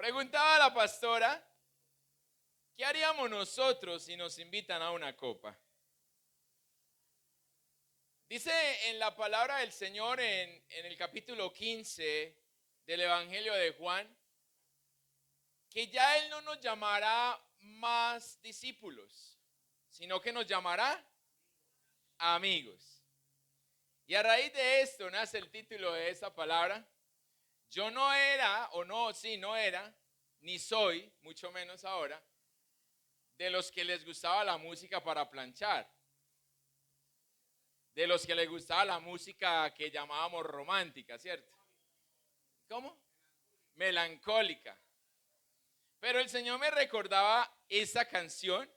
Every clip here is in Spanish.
Preguntaba la pastora, ¿qué haríamos nosotros si nos invitan a una copa? Dice en la palabra del Señor en el capítulo 15 del Evangelio de Juan, que ya Él no nos llamará más discípulos, sino que nos llamará amigos. Y a raíz de esto nace el título de esa palabra. Yo no era, no era, ni soy, mucho menos ahora, de los que les gustaba la música para planchar, de los que les gustaba la música que llamábamos romántica, ¿cierto? ¿Cómo? Melancólica. Pero el Señor me recordaba esa canción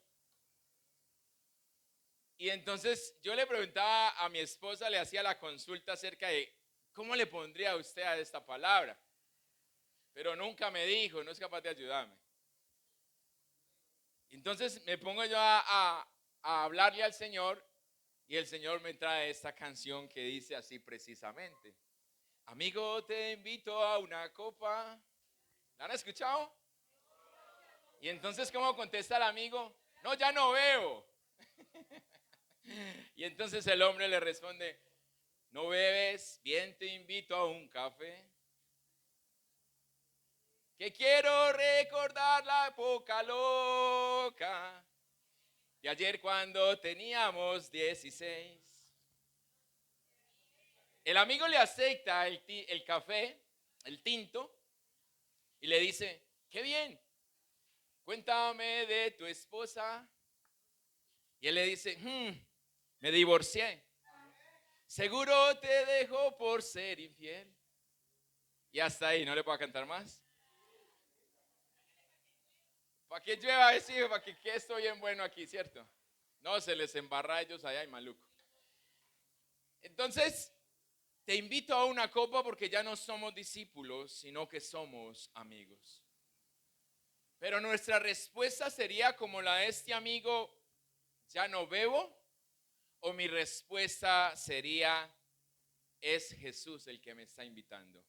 y entonces yo le preguntaba a mi esposa, le hacía la consulta acerca de cómo le pondría usted a esta palabra. Pero nunca me dijo, no es capaz de ayudarme. Entonces me pongo yo a hablarle al Señor y el Señor me trae esta canción que dice así precisamente. Amigo, te invito a una copa. ¿La han escuchado? Y entonces, ¿cómo contesta el amigo? No, ya no veo. Y entonces el hombre le responde, ¿no bebes? Bien, te invito a un café. Que quiero recordar la época loca de ayer cuando teníamos 16. El amigo le acepta el café, el tinto, y le dice, qué bien, cuéntame de tu esposa. Y él le dice, me divorcié. Seguro te dejó por ser infiel. Y hasta ahí, no le puedo cantar más. ¿Para qué llueva ese hijo? ¿Para que estoy bien bueno aquí, cierto? No, se les embarra a ellos allá y maluco. Entonces, te invito a una copa porque ya no somos discípulos, sino que somos amigos. Pero nuestra respuesta sería como la de este amigo, ya no bebo, o mi respuesta sería, es Jesús el que me está invitando.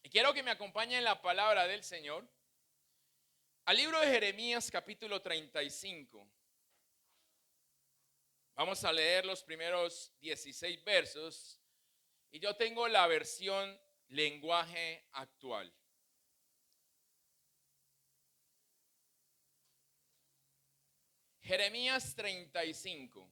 Y quiero que me acompañe en la palabra del Señor al libro de Jeremías capítulo 35. Vamos a leer los primeros 16 versos y yo tengo la versión lenguaje actual. Jeremías 35.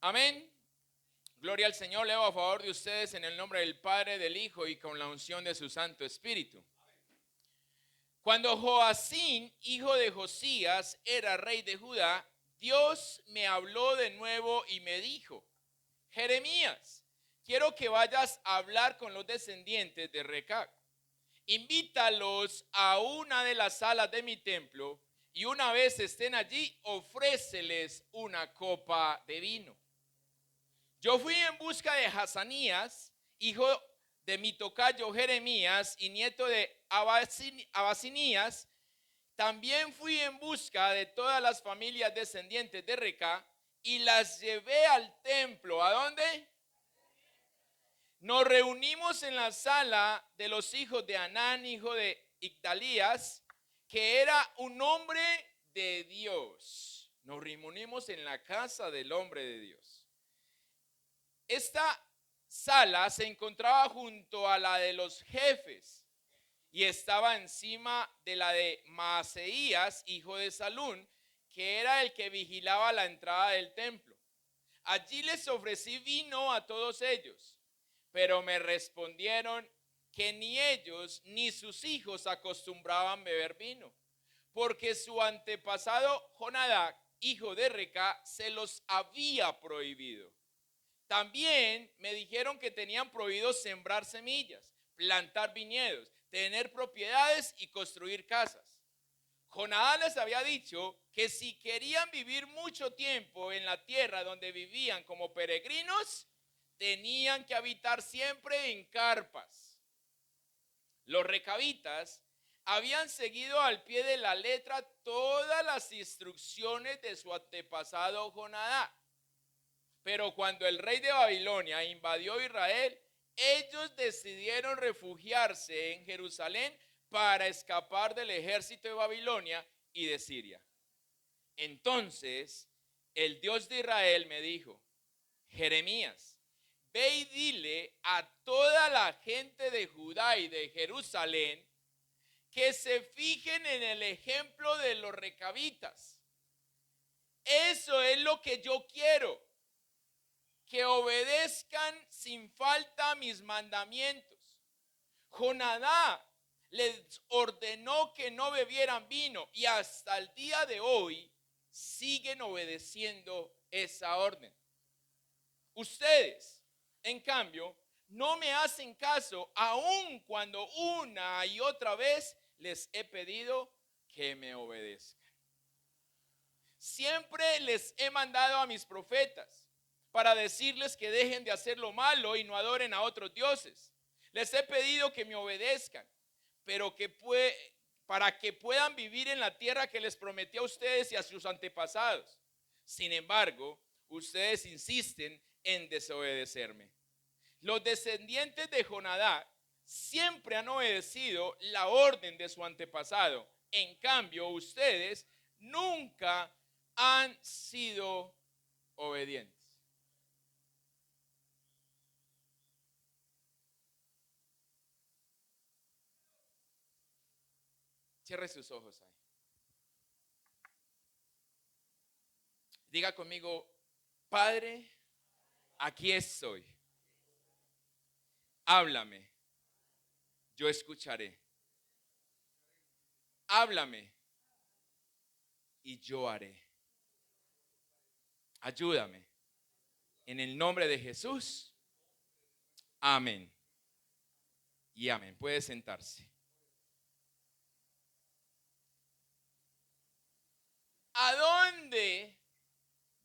Amén. Gloria al Señor. Leo a favor de ustedes en el nombre del Padre, del Hijo y con la unción de su Santo Espíritu. Cuando Joacín, hijo de Josías, era rey de Judá, Dios me habló de nuevo y me dijo, Jeremías, quiero que vayas a hablar con los descendientes de Recab. Invítalos a una de las salas de mi templo y una vez estén allí, ofréceles una copa de vino. Yo fui en busca de Hazanías, hijo de mi tocayo Jeremías y nieto de Abasinías. También fui en busca de todas las familias descendientes de Recá y las llevé al templo. ¿A dónde? Nos reunimos en la sala de los hijos de Anán, hijo de Igdalías, que era un hombre de Dios. Nos reunimos en la casa del hombre de Dios. Esta sala se encontraba junto a la de los jefes y estaba encima de la de Maaseías, hijo de Salún, que era el que vigilaba la entrada del templo. Allí les ofrecí vino a todos ellos, pero me respondieron que ni ellos ni sus hijos acostumbraban beber vino, porque su antepasado Jonadab, hijo de Recá, se los había prohibido. También me dijeron que tenían prohibido sembrar semillas, plantar viñedos, tener propiedades y construir casas. Jonadab les había dicho que si querían vivir mucho tiempo en la tierra donde vivían como peregrinos, tenían que habitar siempre en carpas. Los recabitas habían seguido al pie de la letra todas las instrucciones de su antepasado Jonadab. Pero cuando el rey de Babilonia invadió Israel, ellos decidieron refugiarse en Jerusalén para escapar del ejército de Babilonia y de Siria. Entonces, el Dios de Israel me dijo: Jeremías, ve y dile a toda la gente de Judá y de Jerusalén que se fijen en el ejemplo de los recabitas. Eso es lo que yo quiero, que obedezcan sin falta mis mandamientos. Jonadab les ordenó que no bebieran vino y hasta el día de hoy siguen obedeciendo esa orden. Ustedes, en cambio, no me hacen caso, aun cuando una y otra vez les he pedido que me obedezcan. Siempre les he mandado a mis profetas para decirles que dejen de hacer lo malo y no adoren a otros dioses. Les he pedido que me obedezcan, pero para que puedan vivir en la tierra que les prometí a ustedes y a sus antepasados. Sin embargo, ustedes insisten en desobedecerme. Los descendientes de Jonadab siempre han obedecido la orden de su antepasado. En cambio, ustedes nunca han sido obedientes. Cierre sus ojos ahí. Diga conmigo: Padre, aquí estoy. Háblame, yo escucharé. Háblame y yo haré. Ayúdame. En el nombre de Jesús. Amén. Y amén. Puede sentarse. ¿A dónde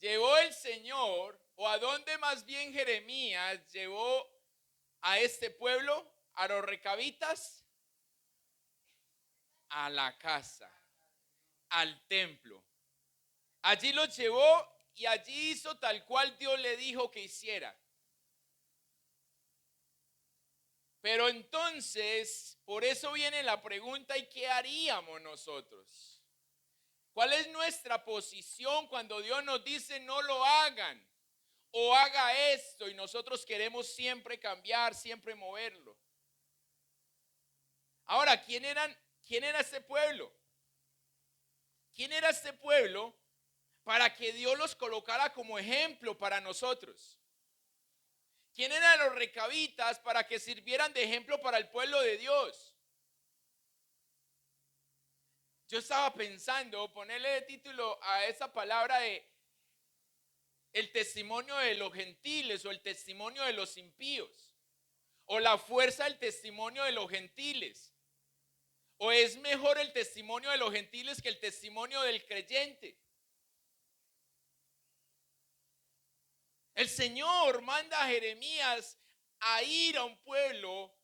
llevó el Señor, o a dónde más bien Jeremías llevó a este pueblo, a los recabitas? A la casa, al templo. Allí los llevó y allí hizo tal cual Dios le dijo que hiciera. Pero entonces, por eso viene la pregunta: ¿y qué haríamos nosotros? ¿Cuál es nuestra posición cuando Dios nos dice no lo hagan o haga esto y nosotros queremos siempre cambiar, siempre moverlo? Ahora, ¿quién era este pueblo? ¿Quién era este pueblo para que Dios los colocara como ejemplo para nosotros? ¿Quién eran los recabitas para que sirvieran de ejemplo para el pueblo de Dios? Yo estaba pensando ponerle de título a esa palabra de el testimonio de los gentiles o el testimonio de los impíos, o la fuerza del testimonio de los gentiles, o es mejor el testimonio de los gentiles que el testimonio del creyente. El Señor manda a Jeremías a ir a un pueblo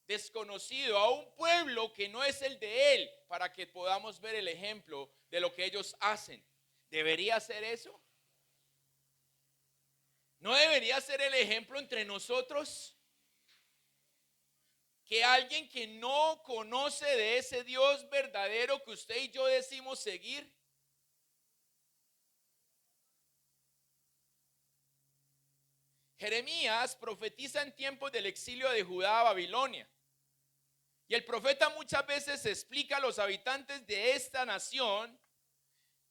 desconocido, a un pueblo que no es el de él, para que podamos ver el ejemplo de lo que ellos hacen. ¿Debería ser eso? ¿No debería ser el ejemplo entre nosotros? Que alguien que no conoce de ese Dios verdadero que usted y yo decimos seguir. Jeremías profetiza en tiempos del exilio de Judá a Babilonia. Y el profeta muchas veces explica a los habitantes de esta nación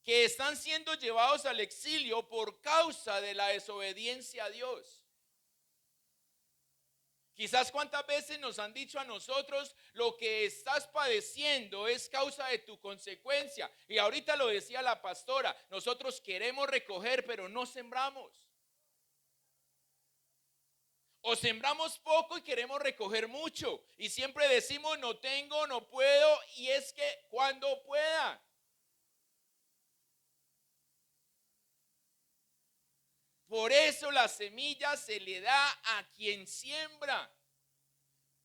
que están siendo llevados al exilio por causa de la desobediencia a Dios. Quizás cuántas veces nos han dicho a nosotros: lo que estás padeciendo es causa de tu consecuencia. Y ahorita lo decía la pastora, nosotros queremos recoger pero no sembramos. O sembramos poco y queremos recoger mucho. Y siempre decimos no tengo, no puedo, y es que cuando pueda. Por eso la semilla se le da a quien siembra,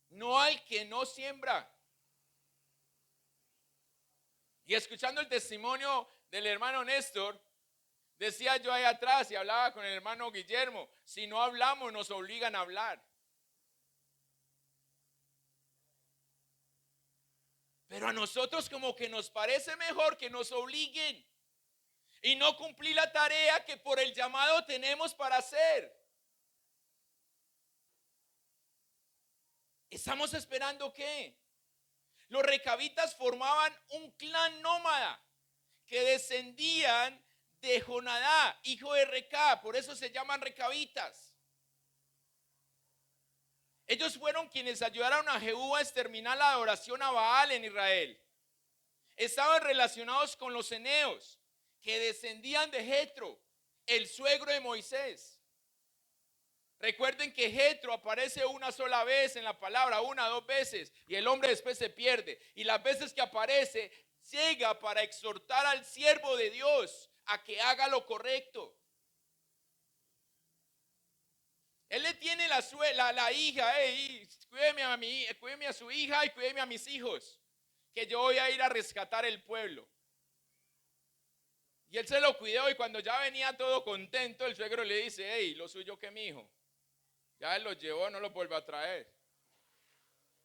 no al que no siembra. Y escuchando el testimonio del hermano Néstor, decía yo ahí atrás y hablaba con el hermano Guillermo, si no hablamos nos obligan a hablar. Pero a nosotros como que nos parece mejor que nos obliguen y no cumplir la tarea que por el llamado tenemos para hacer. ¿Estamos esperando qué? Los recabitas formaban un clan nómada que descendían de Jonadá, hijo de Recab, por eso se llaman recabitas. Ellos fueron quienes ayudaron a Jehú a exterminar la adoración a Baal en Israel. Estaban relacionados con los eneos, que descendían de Jetro, el suegro de Moisés. Recuerden que Jetro aparece una sola vez en la palabra, 2 veces, y el hombre después se pierde. Y las veces que aparece, llega para exhortar al siervo de Dios a que haga lo correcto. Él le tiene la hija, hey, cuídeme a su hija y cuídeme a mis hijos, que yo voy a ir a rescatar el pueblo. Y él se lo cuidó y cuando ya venía todo contento, el suegro le dice, hey, lo suyo que mi hijo. Ya él lo llevó, no lo vuelve a traer.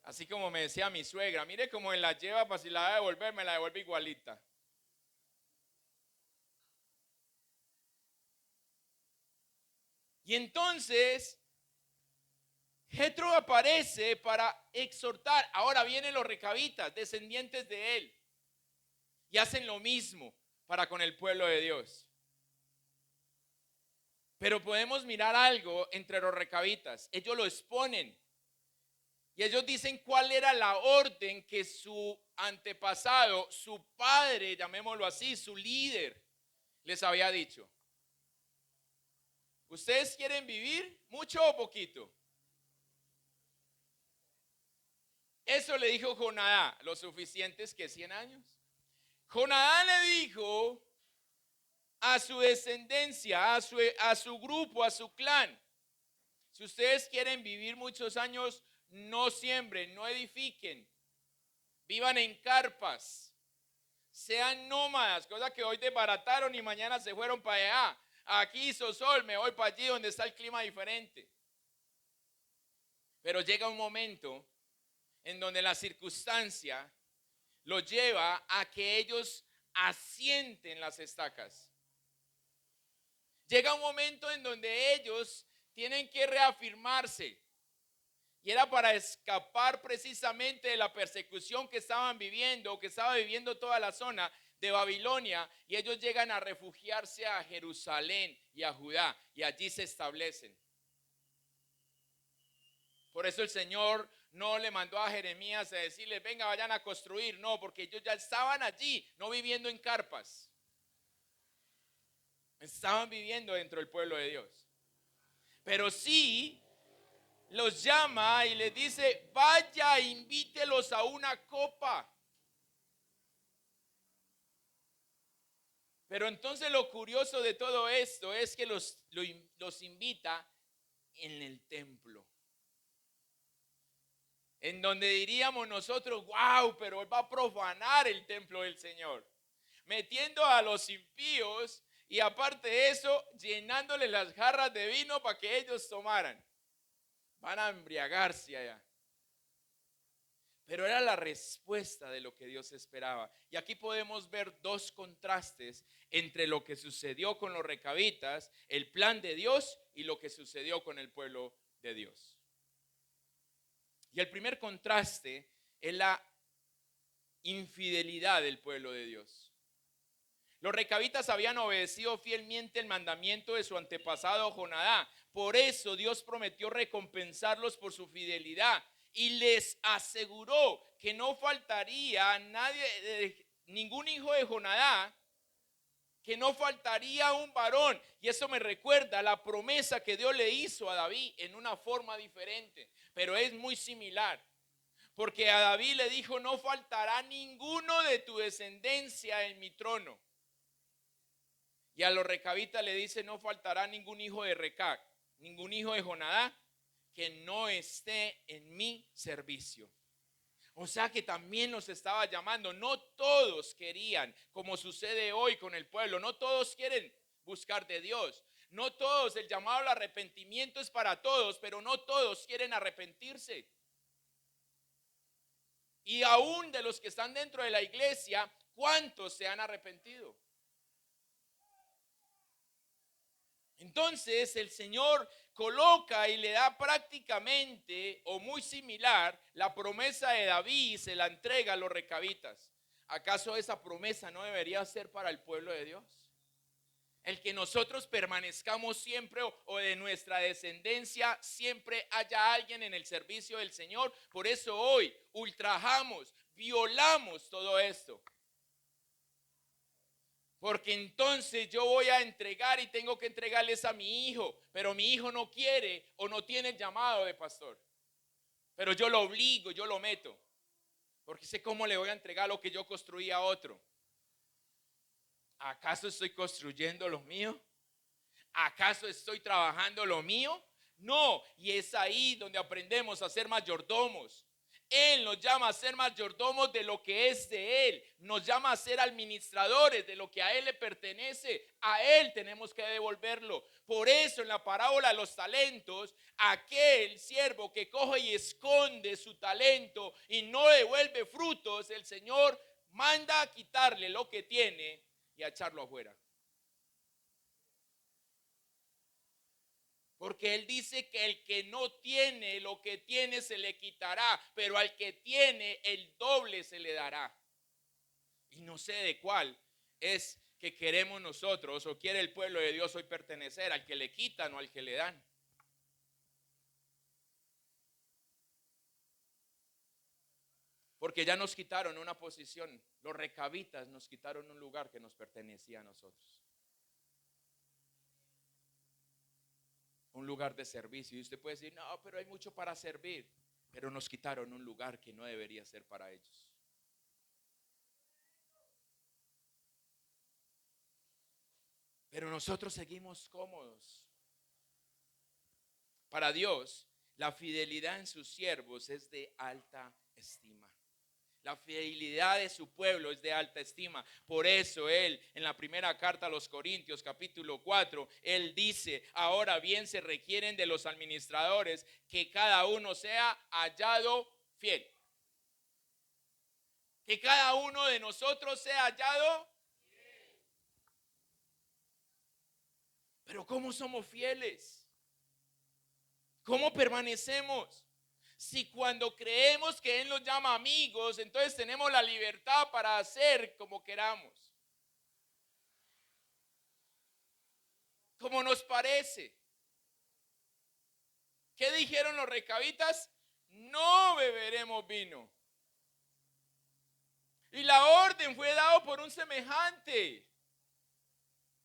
Así como me decía mi suegra, mire cómo él la lleva, para si la va a devolver, me la devuelve igualita. Y entonces Jetro aparece para exhortar. Ahora vienen los recabitas, descendientes de él, y hacen lo mismo para con el pueblo de Dios. Pero podemos mirar algo entre los recabitas. Ellos lo exponen y ellos dicen cuál era la orden que su antepasado, su padre, llamémoslo así, su líder, les había dicho. ¿Ustedes quieren vivir mucho o poquito? Eso le dijo Jonadá, lo suficientes que 100 años. Jonadá le dijo a su descendencia, a su grupo, a su clan, si ustedes quieren vivir muchos años, no siembren, no edifiquen, vivan en carpas, sean nómadas, cosa que hoy desbarataron y mañana se fueron para allá. Aquí hizo sol, me voy para allí donde está el clima diferente. Pero llega un momento en donde la circunstancia los lleva a que ellos asienten las estacas. Llega un momento en donde ellos tienen que reafirmarse. Y era para escapar precisamente de la persecución que estaban viviendo, o que estaba viviendo toda la zona de Babilonia. Y ellos llegan a refugiarse a Jerusalén y a Judá. Y allí se establecen. Por eso el Señor no le mandó a Jeremías a decirles, venga, vayan a construir. No, porque ellos ya estaban allí, no viviendo en carpas. Estaban viviendo dentro del pueblo de Dios. Pero sí los llama y les dice, vaya, invítelos a una copa. Pero entonces lo curioso de todo esto es que los invita en el templo. En donde diríamos nosotros, wow, pero él va a profanar el templo del Señor. Metiendo a los impíos y aparte de eso, llenándoles las jarras de vino para que ellos tomaran. Van a embriagarse allá. Pero era la respuesta de lo que Dios esperaba. Y aquí podemos ver 2 contrastes entre lo que sucedió con los recabitas, el plan de Dios, y lo que sucedió con el pueblo de Dios. Y el primer contraste es la infidelidad del pueblo de Dios. Los recabitas habían obedecido fielmente el mandamiento de su antepasado Jonadá. Por eso Dios prometió recompensarlos por su fidelidad y les aseguró que no faltaría nadie, ningún hijo de Jonadá, que no faltaría un varón. Y eso me recuerda la promesa que Dios le hizo a David en una forma diferente, pero es muy similar. Porque a David le dijo, no faltará ninguno de tu descendencia en mi trono. Y a los recabitas le dice: no faltará ningún hijo de Recab, ningún hijo de Jonadá, que no esté en mi servicio. O sea que también nos estaba llamando. No todos querían, como sucede hoy con el pueblo, no todos quieren buscar de Dios. No todos, el llamado al arrepentimiento es para todos, pero no todos quieren arrepentirse. Y aún de los que están dentro de la iglesia, ¿cuántos se han arrepentido? Entonces el Señor coloca y le da prácticamente o muy similar la promesa de David y se la entrega a los recabitas. ¿Acaso esa promesa no debería ser para el pueblo de Dios? El que nosotros permanezcamos siempre o de nuestra descendencia siempre haya alguien en el servicio del Señor. Por eso hoy ultrajamos, violamos todo esto. Porque entonces yo voy a entregar y tengo que entregarles a mi hijo, pero mi hijo no quiere o no tiene el llamado de pastor. Pero yo lo obligo, yo lo meto. Porque sé cómo le voy a entregar lo que yo construí a otro. ¿Acaso estoy construyendo lo mío? ¿Acaso estoy trabajando lo mío? No, y es ahí donde aprendemos a ser mayordomos. Él nos llama a ser mayordomos de lo que es de Él. Nos llama a ser administradores de lo que a Él le pertenece. A Él tenemos que devolverlo. Por eso en la parábola de los talentos, aquel siervo que coge y esconde su talento y no devuelve frutos, el Señor manda a quitarle lo que tiene y a echarlo afuera. Porque Él dice que el que no tiene lo que tiene se le quitará, pero al que tiene el doble se le dará. Y no sé de cuál es que queremos nosotros o quiere el pueblo de Dios hoy pertenecer, al que le quitan o al que le dan. Porque ya nos quitaron una posición, los recabitas nos quitaron un lugar que nos pertenecía a nosotros. Un lugar de servicio. Y usted puede decir: no, pero hay mucho para servir. Pero nos quitaron un lugar que no debería ser para ellos. Pero nosotros seguimos cómodos. Para Dios, la fidelidad en sus siervos es de alta estima. La fidelidad de su pueblo es de alta estima. Por eso Él, en la primera carta a los Corintios, capítulo 4, Él dice: ahora bien se requieren de los administradores que cada uno sea hallado fiel. Que cada uno de nosotros sea hallado fiel. Pero ¿cómo somos fieles? ¿Cómo permanecemos? Si cuando creemos que Él nos llama amigos, entonces tenemos la libertad para hacer como queramos, como nos parece. ¿Qué dijeron los recabitas? No beberemos vino. Y la orden fue dada por un semejante.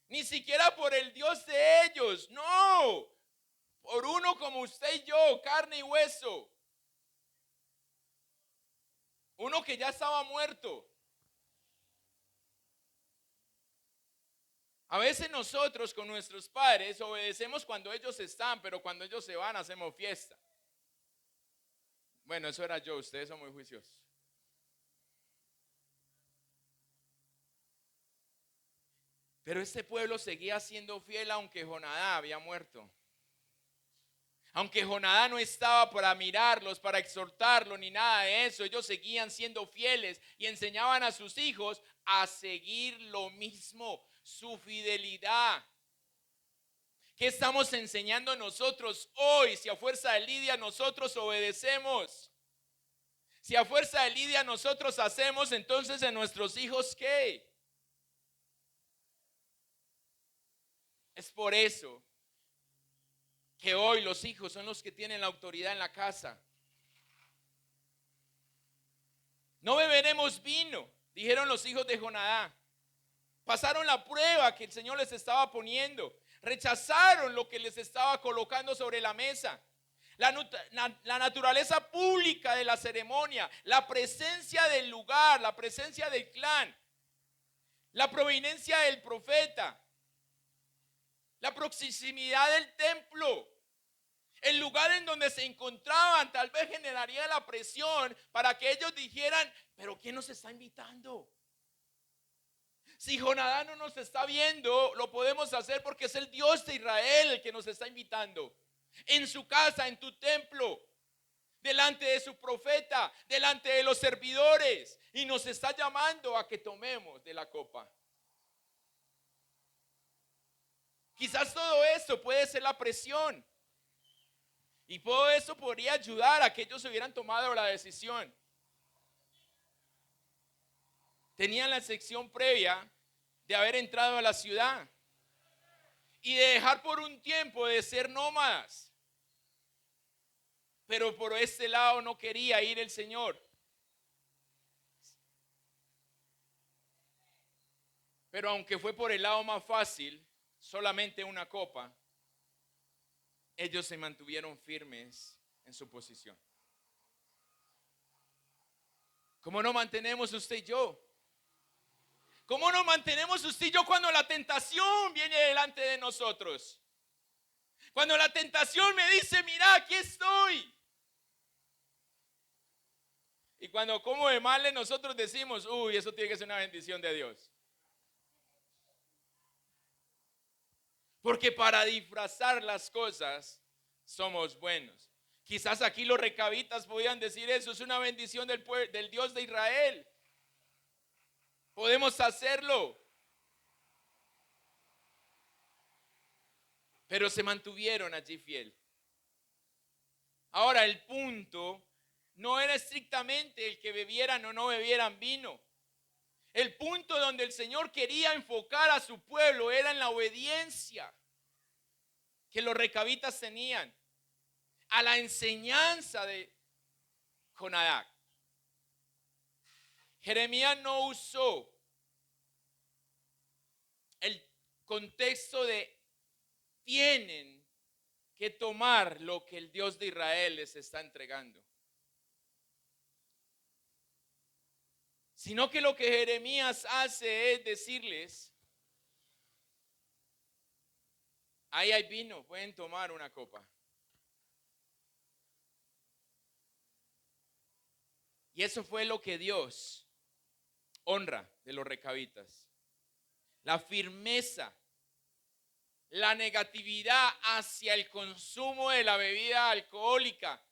Ni siquiera por el Dios de ellos, no. Por uno como usted y yo, carne y hueso. Uno que ya estaba muerto. A veces nosotros con nuestros padres obedecemos cuando ellos están, pero cuando ellos se van hacemos fiesta. Bueno, eso era yo, ustedes son muy juiciosos. Pero este pueblo seguía siendo fiel aunque Jonadá había muerto. Aunque Jonadá no estaba para mirarlos, para exhortarlos, ni nada de eso, ellos seguían siendo fieles y enseñaban a sus hijos a seguir lo mismo, su fidelidad. ¿Qué estamos enseñando nosotros hoy? Si a fuerza de lidia nosotros obedecemos, si a fuerza de lidia nosotros hacemos, entonces en nuestros hijos, ¿qué? Es por eso que hoy los hijos son los que tienen la autoridad en la casa. No beberemos vino, dijeron los hijos de Jonadá. Pasaron la prueba que el Señor les estaba poniendo. Rechazaron lo que les estaba colocando sobre la mesa. La naturaleza pública de la ceremonia, la presencia del lugar, la presencia del clan, la proveniencia del profeta. la proximidad del templo, el lugar en donde se encontraban, tal vez generaría la presión para que ellos dijeran, pero ¿quién nos está invitando? Si Jonadab no nos está viendo, lo podemos hacer porque es el Dios de Israel el que nos está invitando. En su casa, en tu templo, delante de su profeta, delante de los servidores, y nos está llamando a que tomemos de la copa. Quizás todo esto puede ser la presión, y todo eso podría ayudar a que ellos hubieran tomado la decisión. Tenían la sección previa de haber entrado a la ciudad y de dejar por un tiempo de ser nómadas. Pero por este lado no quería ir el Señor. Pero aunque fue por el lado más fácil, solamente una copa, ellos se mantuvieron firmes en su posición. ¿Cómo nos mantenemos usted y yo? ¿Cómo nos mantenemos usted y yo cuando la tentación viene delante de nosotros? Cuando la tentación me dice, mira, aquí estoy. Y cuando como de mal nosotros decimos, uy, eso tiene que ser una bendición de Dios. Porque para disfrazar las cosas somos buenos. Quizás aquí los recabitas podían decir eso, es una bendición del Dios de Israel. Podemos hacerlo. Pero se mantuvieron allí fiel. Ahora el punto no era estrictamente el que bebieran o no bebieran vino. El punto donde el Señor quería enfocar a su pueblo era en la obediencia que los recabitas tenían a la enseñanza de Jonadab. Jeremías no usó el contexto de tienen que tomar lo que el Dios de Israel les está entregando, sino que lo que Jeremías hace es decirles, ahí hay vino, pueden tomar una copa. Y eso fue lo que Dios honra de los recabitas. La firmeza, la negatividad hacia el consumo de la bebida alcohólica.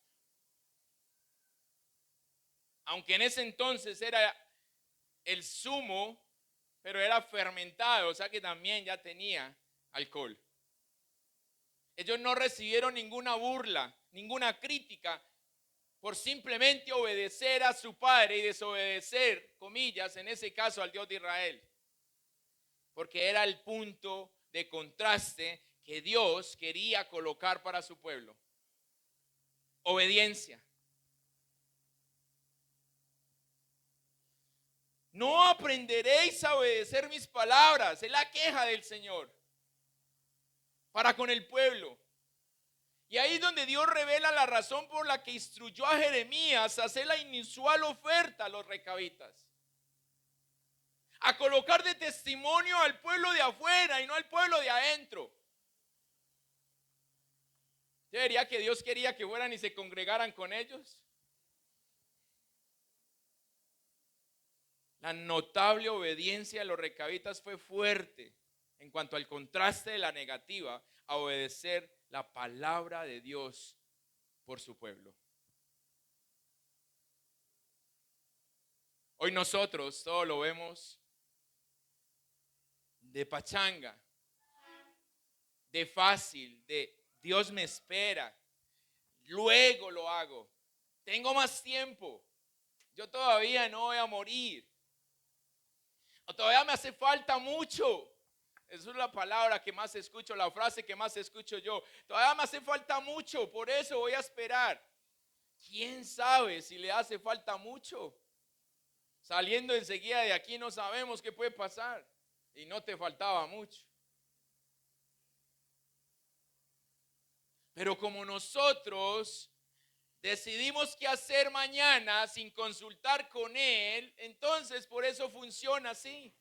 Aunque en ese entonces era el zumo, pero era fermentado, o sea que también ya tenía alcohol. Ellos no recibieron ninguna burla, ninguna crítica por simplemente obedecer a su padre y desobedecer, comillas, en ese caso al Dios de Israel. Porque era el punto de contraste que Dios quería colocar para su pueblo. Obediencia. No aprenderéis a obedecer mis palabras. Es la queja del Señor para con el pueblo. Y ahí es donde Dios revela la razón por la que instruyó a Jeremías a hacer la inusual oferta a los recabitas. A colocar de testimonio al pueblo de afuera y no al pueblo de adentro. ¿Usted diría que Dios quería que fueran y se congregaran con ellos? La notable obediencia de los recabitas fue fuerte en cuanto al contraste de la negativa a obedecer la palabra de Dios por su pueblo. Hoy nosotros todo lo vemos de pachanga, de fácil, de Dios me espera, luego lo hago, tengo más tiempo, yo todavía no voy a morir, o todavía me hace falta mucho. Esa es la palabra que más escucho, la frase que más escucho yo. Todavía me hace falta mucho, por eso voy a esperar. ¿Quién sabe si le hace falta mucho? Saliendo enseguida de aquí no sabemos qué puede pasar. Y no te faltaba mucho. Pero como nosotros decidimos qué hacer mañana sin consultar con Él, entonces por eso funciona así.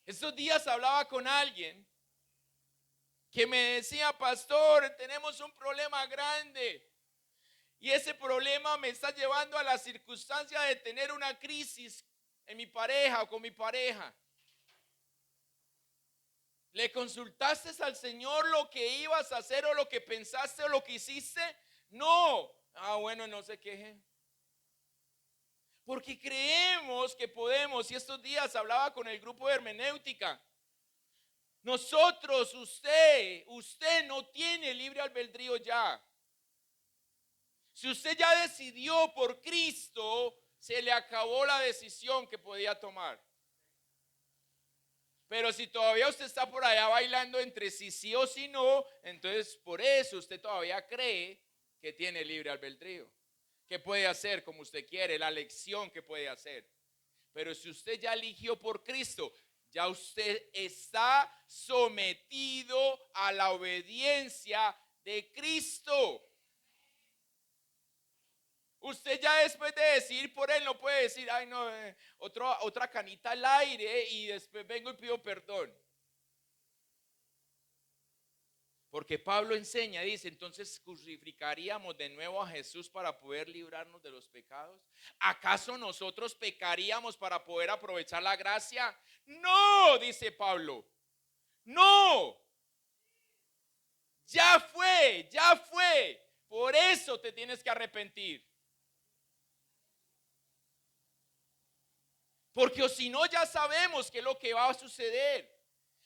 Estos días hablaba con alguien que me decía, pastor, tenemos un problema grande. Y ese problema me está llevando a la circunstancia de tener una crisis en mi pareja o con mi pareja. ¿Le consultaste al Señor lo que ibas a hacer o lo que pensaste o lo que hiciste? No. Ah, bueno, no se queje. Porque creemos que podemos, y estos días hablaba con el grupo de hermenéutica. Nosotros, usted no tiene libre albedrío ya. Si usted ya decidió por Cristo, se le acabó la decisión que podía tomar. Pero si todavía usted está por allá bailando entre sí o sí no, entonces por eso usted todavía cree que tiene libre albedrío, que puede hacer como usted quiere, la elección que puede hacer. Pero si usted ya eligió por Cristo, ya usted está sometido a la obediencia de Cristo. Usted ya después de decidir por él no puede decir, ay no, otra canita al aire y después vengo y pido perdón. Porque Pablo enseña, dice, entonces crucificaríamos de nuevo a Jesús para poder librarnos de los pecados. ¿Acaso nosotros pecaríamos para poder aprovechar la gracia? No, dice Pablo. No. Ya fue, ya fue. Por eso te tienes que arrepentir. Porque si no ya sabemos qué es lo que va a suceder.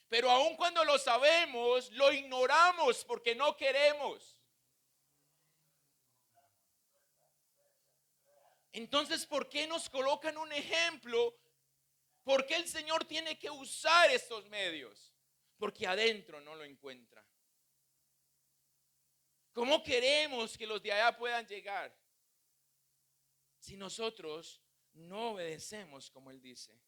Pero aun cuando lo sabemos, lo ignoramos porque no queremos. Entonces, ¿por qué nos colocan un ejemplo? ¿Por qué el Señor tiene que usar estos medios? Porque adentro no lo encuentra. ¿Cómo queremos que los de allá puedan llegar si nosotros no obedecemos como Él dice?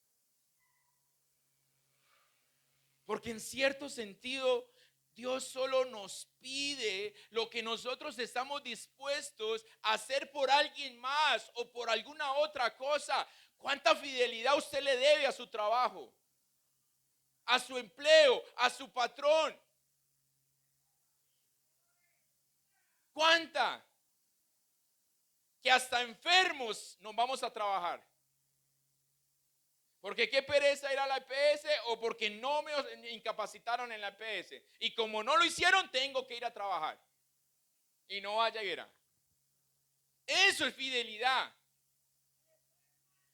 Porque en cierto sentido Dios solo nos pide lo que nosotros estamos dispuestos a hacer por alguien más o por alguna otra cosa. ¿Cuánta fidelidad usted le debe a su trabajo, a su empleo, a su patrón? ¿Cuánta? Que hasta enfermos nos vamos a trabajar. Porque qué pereza ir a la EPS o porque no me incapacitaron en la EPS. Y como no lo hicieron, tengo que ir a trabajar. Y no vaya a ir. Eso es fidelidad.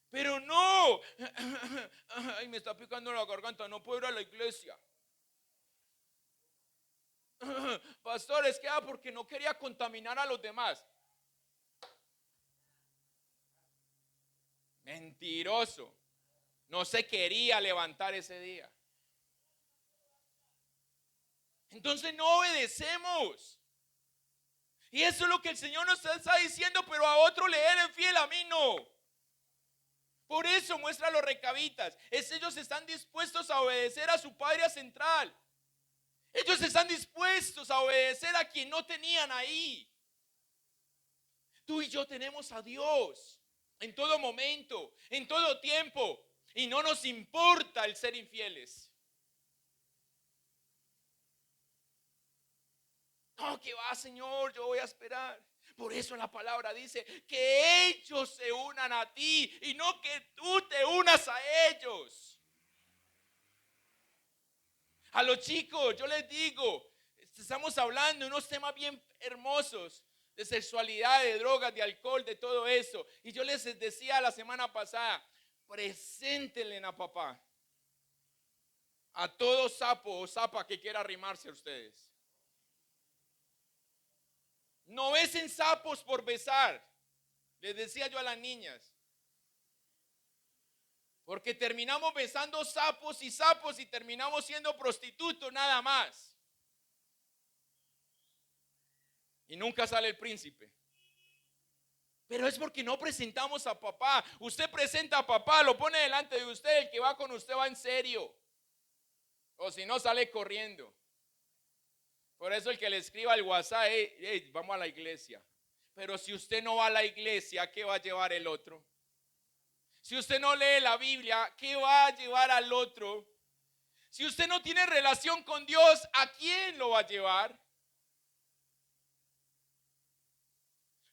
Pero no. Ay, me está picando la garganta, no puedo ir a la iglesia. Pastor, es que porque no quería contaminar a los demás. Mentiroso. No se quería levantar ese día. Entonces no obedecemos. Y eso es lo que el Señor nos está diciendo, pero a otro le eres fiel, a mí no. Por eso muestra a los recabitas. Ellos están dispuestos a obedecer a su padre central. Ellos están dispuestos a obedecer a quien no tenían ahí. Tú y yo tenemos a Dios en todo momento, en todo tiempo. Y no nos importa el ser infieles. No, que va, Señor, yo voy a esperar. Por eso la palabra dice que ellos se unan a ti y no que tú te unas a ellos. A los chicos, yo les digo, estamos hablando de unos temas bien hermosos, de sexualidad, de drogas, de alcohol, de todo eso. Y yo les decía la semana pasada, preséntenle a papá, a todo sapo o zapa que quiera arrimarse a ustedes. No besen sapos por besar, les decía yo a las niñas. Porque terminamos besando sapos y terminamos siendo prostitutos nada más. Y nunca sale el príncipe. Pero es porque no presentamos a papá. Usted presenta a papá, lo pone delante de usted, el que va con usted va en serio. O si no, sale corriendo. Por eso el que le escriba al WhatsApp, hey, vamos a la iglesia. Pero si usted no va a la iglesia, ¿qué va a llevar el otro? Si usted no lee la Biblia, ¿qué va a llevar al otro? Si usted no tiene relación con Dios, ¿a quién lo va a llevar?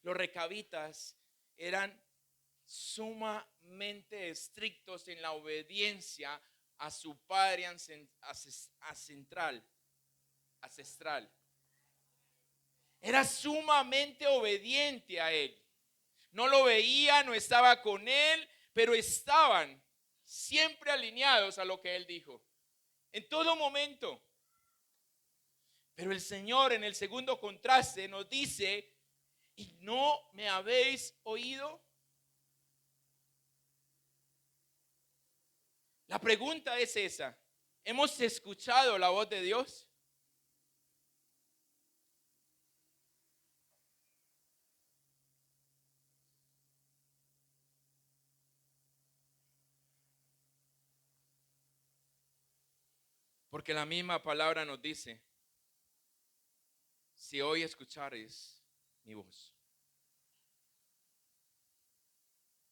Los recabitas eran sumamente estrictos en la obediencia a su padre ancestral. Era sumamente obediente a él. No lo veía, no estaba con él, pero estaban siempre alineados a lo que él dijo. En todo momento. Pero el Señor en el segundo contraste nos dice, ¿y no me habéis oído? La pregunta es esa. ¿Hemos escuchado la voz de Dios? Porque la misma palabra nos dice, si hoy escuchares mi voz.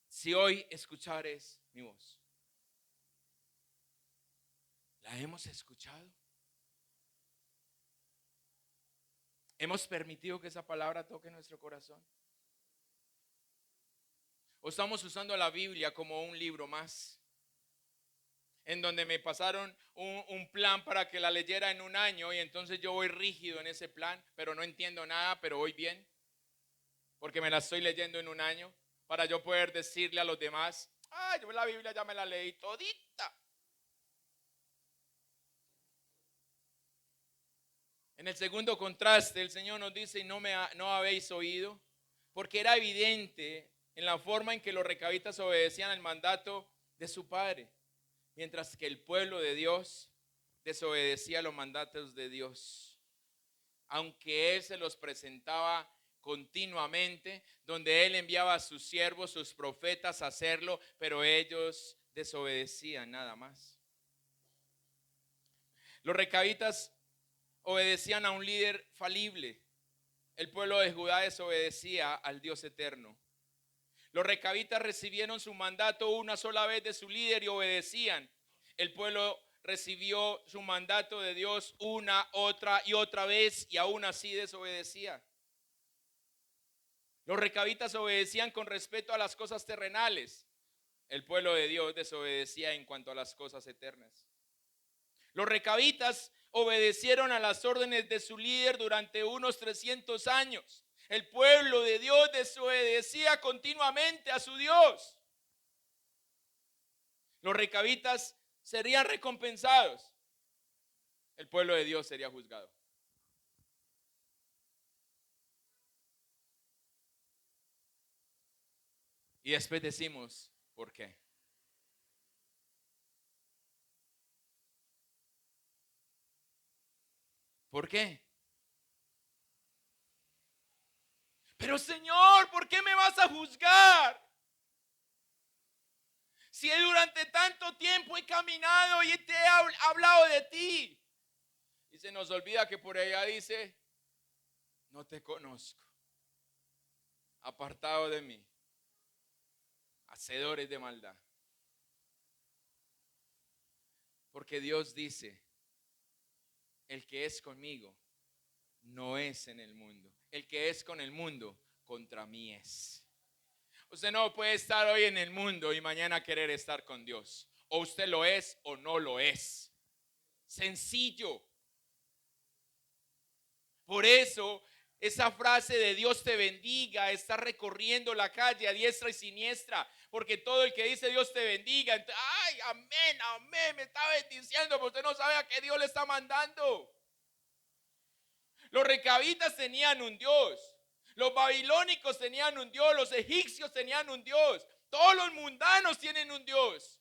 Si hoy escuchares mi voz. ¿La hemos escuchado? ¿Hemos permitido que esa palabra toque nuestro corazón? ¿O estamos usando la Biblia como un libro más? En donde me pasaron un plan para que la leyera en un año y entonces yo voy rígido en ese plan, pero no entiendo nada, pero voy bien, porque me la estoy leyendo en un año, para yo poder decirle a los demás, yo la Biblia ya me la leí todita. En el segundo contraste, el Señor nos dice, no habéis oído, porque era evidente en la forma en que los recabitas obedecían el mandato de su padre, mientras que el pueblo de Dios desobedecía los mandatos de Dios, aunque Él se los presentaba continuamente, donde Él enviaba a sus siervos, sus profetas a hacerlo, pero ellos desobedecían nada más. Los recabitas obedecían a un líder falible. El pueblo de Judá desobedecía al Dios eterno. Los recabitas recibieron su mandato una sola vez de su líder y obedecían. El pueblo recibió su mandato de Dios una, otra y otra vez y aún así desobedecía. Los recabitas obedecían con respeto a las cosas terrenales. El pueblo de Dios desobedecía en cuanto a las cosas eternas. Los recabitas obedecieron a las órdenes de su líder durante unos 300 años. El pueblo de Dios desobedecía continuamente a su Dios. Los recabitas serían recompensados. El pueblo de Dios sería juzgado. Y después decimos, ¿por qué? ¿Por qué? Pero Señor, ¿por qué me vas a juzgar? Si durante tanto tiempo he caminado y te he hablado de ti. Y se nos olvida que por allá dice, no te conozco. Apartado de mí. Hacedores de maldad. Porque Dios dice, el que es conmigo no es en el mundo. El que es con el mundo, contra mí es. Usted no puede estar hoy en el mundo y mañana querer estar con Dios. O usted lo es o no lo es. Sencillo. Por eso esa frase de Dios te bendiga está recorriendo la calle a diestra y siniestra. Porque todo el que dice Dios te bendiga, ay, amén, amén, me está bendiciendo, pero usted no sabe a qué Dios le está mandando. Los recabitas tenían un Dios. Los babilónicos tenían un Dios. Los egipcios tenían un Dios. Todos los mundanos tienen un Dios.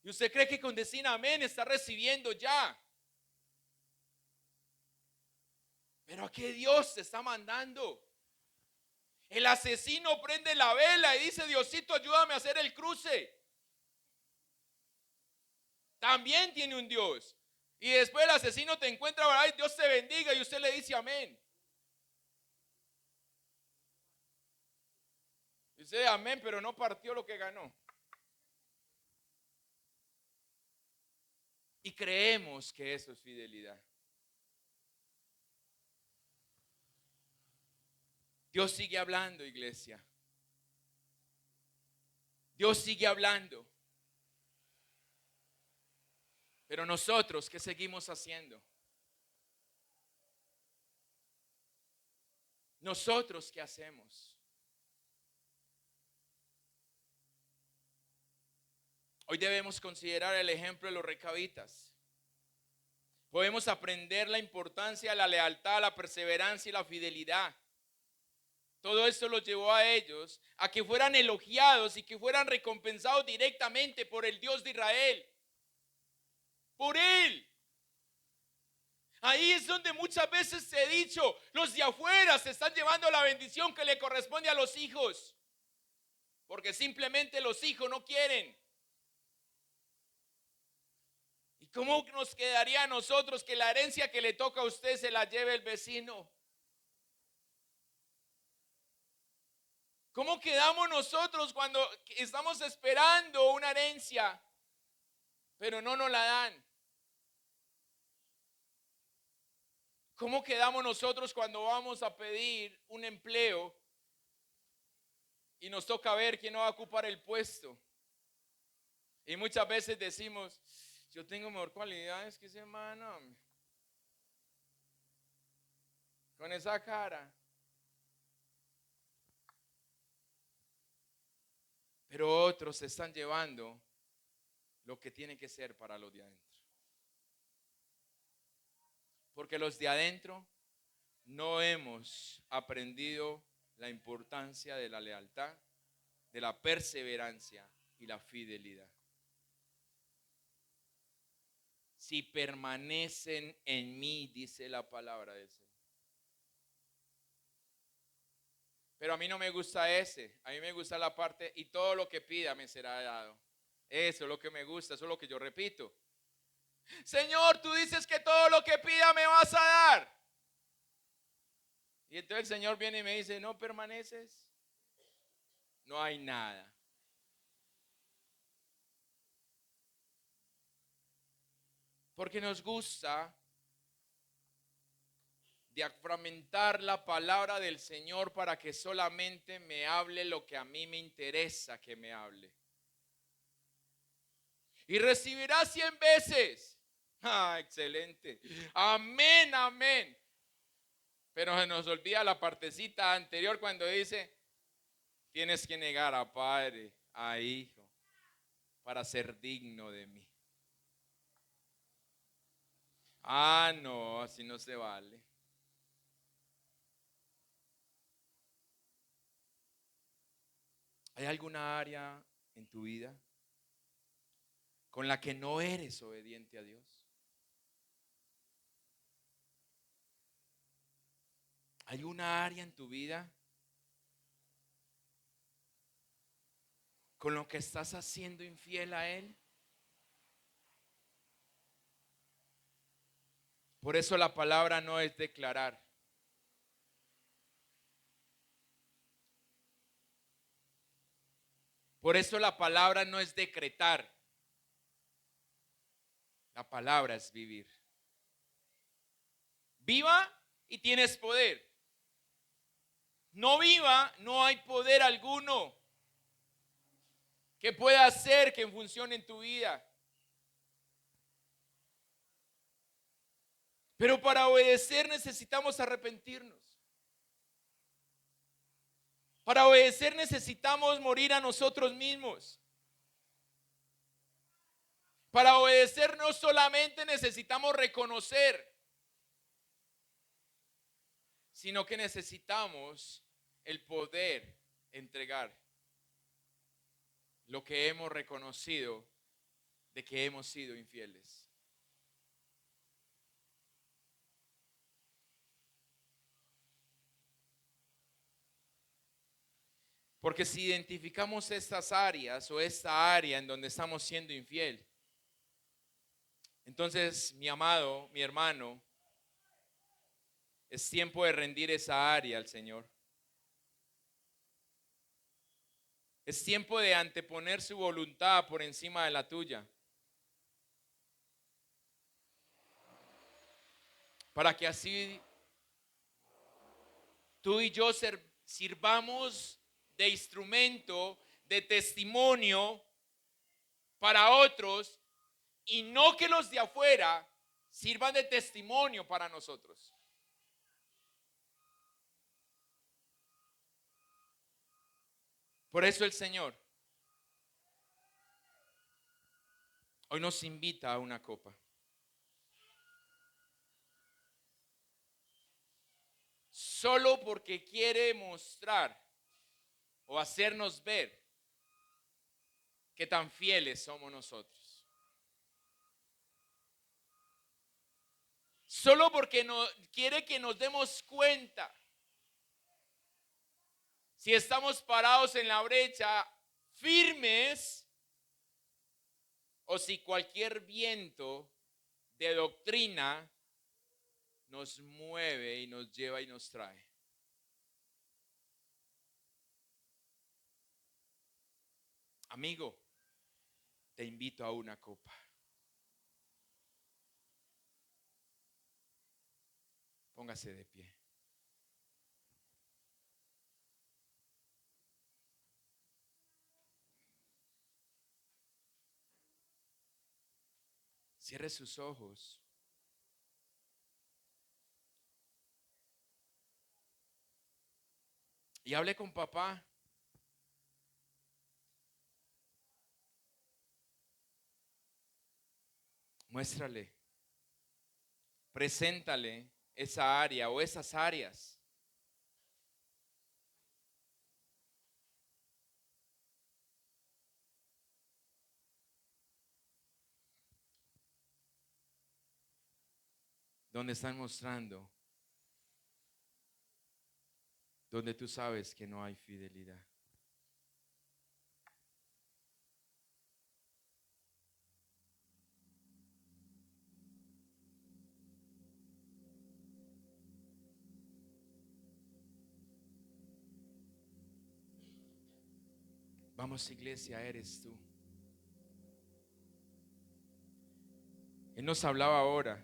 ¿Y usted cree que con decir amén está recibiendo ya? ¿Pero a qué Dios se está mandando? El asesino prende la vela y dice, Diosito, ayúdame a hacer el cruce. También tiene un Dios. Y después el asesino te encuentra, ay, Dios te bendiga, y usted le dice amén. Dice amén, pero no partió lo que ganó. Y creemos que eso es fidelidad. Dios sigue hablando, iglesia. Dios sigue hablando. Pero nosotros, ¿qué seguimos haciendo? Nosotros, ¿qué hacemos? Hoy debemos considerar el ejemplo de los recabitas. Podemos aprender la importancia de la lealtad, la perseverancia y la fidelidad. Todo esto los llevó a ellos a que fueran elogiados y que fueran recompensados directamente por el Dios de Israel. Por Él. Ahí es donde muchas veces se ha dicho, los de afuera se están llevando la bendición que le corresponde a los hijos. Porque simplemente los hijos no quieren. ¿Y cómo nos quedaría a nosotros que la herencia que le toca a usted se la lleve el vecino? ¿Cómo quedamos nosotros cuando estamos esperando una herencia, pero no nos la dan? ¿Cómo quedamos nosotros cuando vamos a pedir un empleo y nos toca ver quién no va a ocupar el puesto? Y muchas veces decimos, yo tengo mejor cualidades que ese hermano. Con esa cara. Pero otros se están llevando lo que tiene que ser para los de adentro. Porque los de adentro no hemos aprendido la importancia de la lealtad, de la perseverancia y la fidelidad. Si permanecen en mí, dice la palabra del Señor. Pero a mí no me gusta ese, a mí me gusta la parte, y todo lo que pida me será dado. Eso es lo que me gusta, eso es lo que yo repito. Señor, tú dices que todo lo que pida me vas a dar. Y entonces el Señor viene y me dice, ¿no permaneces? No hay nada. Porque nos gusta diafragmentar la palabra del Señor para que solamente me hable lo que a mí me interesa que me hable. Y recibirás 100 veces. Ah, excelente. Amén, amén. Pero se nos olvida la partecita anterior cuando dice, tienes que negar a padre, a hijo, para ser digno de mí. Ah, no, así no se vale. ¿Hay alguna área en tu vida con la que no eres obediente a Dios? ¿Hay una área en tu vida con lo que estás haciendo infiel a Él? Por eso la palabra no es declarar. Por eso la palabra no es decretar. La palabra es vivir. Viva y tienes poder. No viva, no hay poder alguno que pueda hacer que funcione en tu vida. Pero para obedecer necesitamos arrepentirnos. Para obedecer necesitamos morir a nosotros mismos. Para obedecer no solamente necesitamos reconocer, sino que necesitamos el poder entregar lo que hemos reconocido de que hemos sido infieles. Porque si identificamos estas áreas o esta área en donde estamos siendo infiel, entonces, mi amado, mi hermano, es tiempo de rendir esa área al Señor. Es tiempo de anteponer su voluntad por encima de la tuya. para que así tú y yo sirvamos de instrumento, de testimonio para otros, y no que los de afuera sirvan de testimonio para nosotros. Por eso el Señor hoy nos invita a una copa. Solo porque quiere mostrar o hacernos ver qué tan fieles somos nosotros. Solo porque quiere que nos demos cuenta si estamos parados en la brecha firmes o si cualquier viento de doctrina nos mueve y nos lleva y nos trae. Amigo, te invito a una copa. Póngase de pie. Cierre sus ojos. Y hable con papá. Muéstrale. Preséntale esa área o esas áreas. Donde están mostrando, donde tú sabes que no hay fidelidad. Vamos, iglesia, eres tú. Él nos hablaba ahora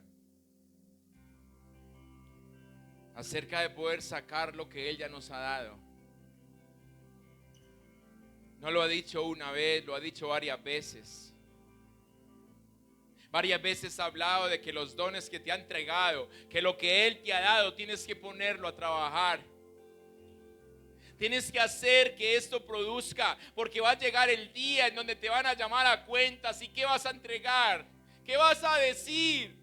acerca de poder sacar lo que Él ya nos ha dado. No lo ha dicho una vez, lo ha dicho varias veces. Varias veces ha hablado de que los dones que te ha entregado, que lo que Él te ha dado, tienes que ponerlo a trabajar. Tienes que hacer que esto produzca, porque va a llegar el día en donde te van a llamar a cuentas. ¿Y qué vas a entregar? ¿Qué vas a decir?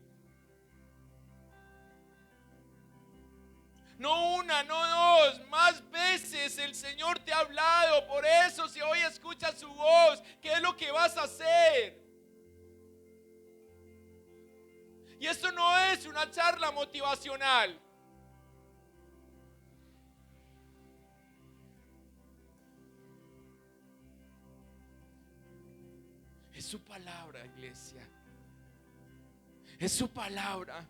No una, no dos, más veces el Señor te ha hablado. Por eso, si hoy escuchas su voz, ¿qué es lo que vas a hacer? Y esto no es una charla motivacional. Es su palabra, iglesia. Es su palabra.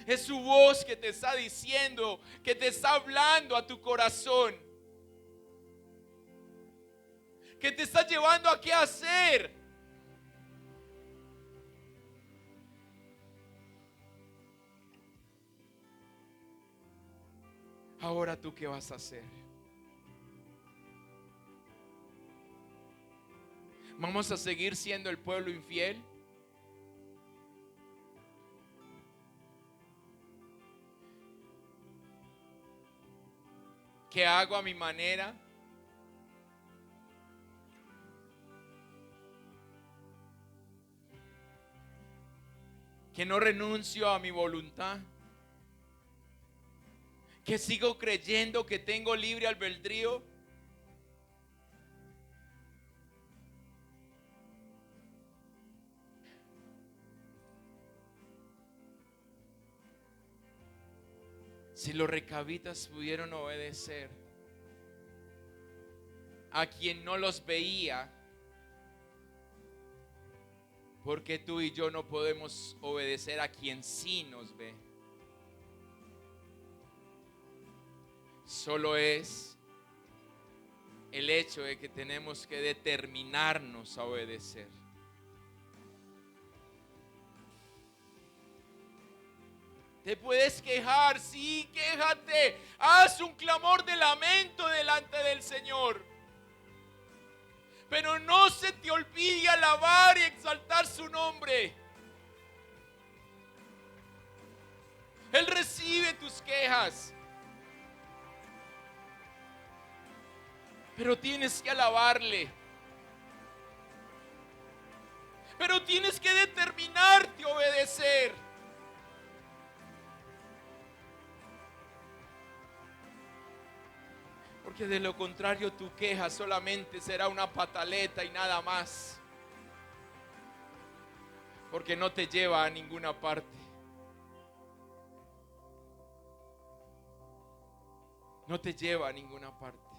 Es su voz que te está diciendo, que te está hablando a tu corazón, que te está llevando a qué hacer. Ahora tú qué vas a hacer. ¿Vamos a seguir siendo el pueblo infiel? ¿Qué hago a mi manera? ¿Que no renuncio a mi voluntad? ¿Que sigo creyendo que tengo libre albedrío? Si los recabitas pudieron obedecer a quien no los veía, ¿por qué tú y yo no podemos obedecer a quien sí nos ve? Solo es el hecho de que tenemos que determinarnos a obedecer. Te puedes quejar, sí, quéjate. Haz un clamor de lamento delante del Señor. Pero no se te olvide alabar y exaltar su nombre. Él recibe tus quejas. Pero tienes que alabarle. Pero tienes que determinarte a obedecer. Porque de lo contrario tu queja solamente será una pataleta y nada más. Porque no te lleva a ninguna parte. No te lleva a ninguna parte.